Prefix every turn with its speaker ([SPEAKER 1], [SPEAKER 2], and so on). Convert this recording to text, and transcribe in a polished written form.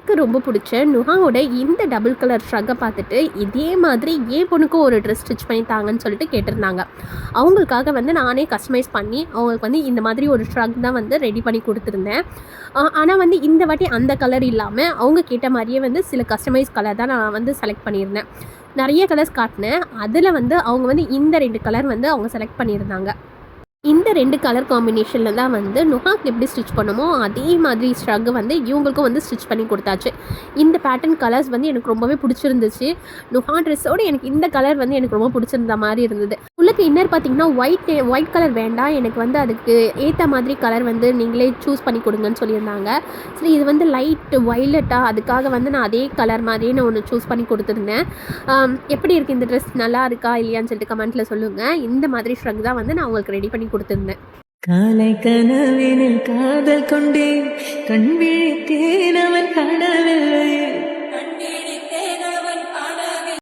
[SPEAKER 1] எனக்கு ரொம்ப பிடிச்ச நுஹாவோட இந்த டபுள் கலர் ஷ்ரக்கை பார்த்துட்டு இதே மாதிரி என் பொண்ணுக்கும் ஒரு ட்ரெஸ் ஸ்டிச் பண்ணி தாங்கன்னு சொல்லிட்டு கேட்டிருந்தாங்க. அவங்களுக்காக வந்து நானே கஸ்டமைஸ் பண்ணி அவங்களுக்கு வந்து இந்த மாதிரி ஒரு ஷ்ரக் தான் வந்து ரெடி பண்ணி கொடுத்துருந்தேன். ஆனால் வந்து இந்த வாட்டி அந்த கலர் இல்லாமல் அவங்க கேட்ட மாதிரியே வந்து சில கஸ்டமைஸ் கலர் தான் நான் வந்து செலக்ட் பண்ணியிருந்தேன். நிறைய கலர்ஸ் காட்டினேன். அதில் வந்து அவங்க வந்து இந்த 2 கலர் வந்து அவங்க செலக்ட் பண்ணியிருந்தாங்க. இந்த 2 கலர் காம்பினேஷனில் தான் வந்து நுஹாக்கு எப்படி ஸ்டிச் பண்ணமோ அதே மாதிரி ஷ்ரக் வந்து இவங்களுக்கும் வந்து ஸ்டிச் பண்ணி கொடுத்தாச்சு. இந்த பேட்டர்ன் கலர்ஸ் வந்து எனக்கு ரொம்பவே பிடிச்சிருந்துச்சு. நுஹா ட்ரெஸ்ஸோடு எனக்கு இந்த கலர் வந்து எனக்கு ரொம்ப பிடிச்சிருந்த மாதிரி இருந்தது. உள்ளுக்கு இன்னர் பார்த்திங்கன்னா ஒயிட் கலர் வேண்டாம், எனக்கு வந்து அதுக்கு ஏற்ற மாதிரி கலர் வந்து நீங்களே சூஸ் பண்ணி கொடுங்கன்னு சொல்லியிருந்தாங்க. சரி, இது வந்து லைட் வைலட்டாக, அதுக்காக வந்து நான் அதே கலர் மாதிரியே நான் ஒன்று சூஸ் பண்ணி கொடுத்துருந்தேன். எப்படி இருக்குது இந்த ட்ரெஸ், நல்லா இருக்கா இல்லையான்னு சொல்லிட்டு கமெண்ட்டில் சொல்லுங்கள். இந்த மாதிரி ஷ்ரக் தான் வந்து நான் உங்களுக்கு ரெடி பண்ணி கொடுத்துருந்தேன்.
[SPEAKER 2] காலை கனவினில் காதல் கொண்டேன், கண் விழித்தேன் அவன் கனவு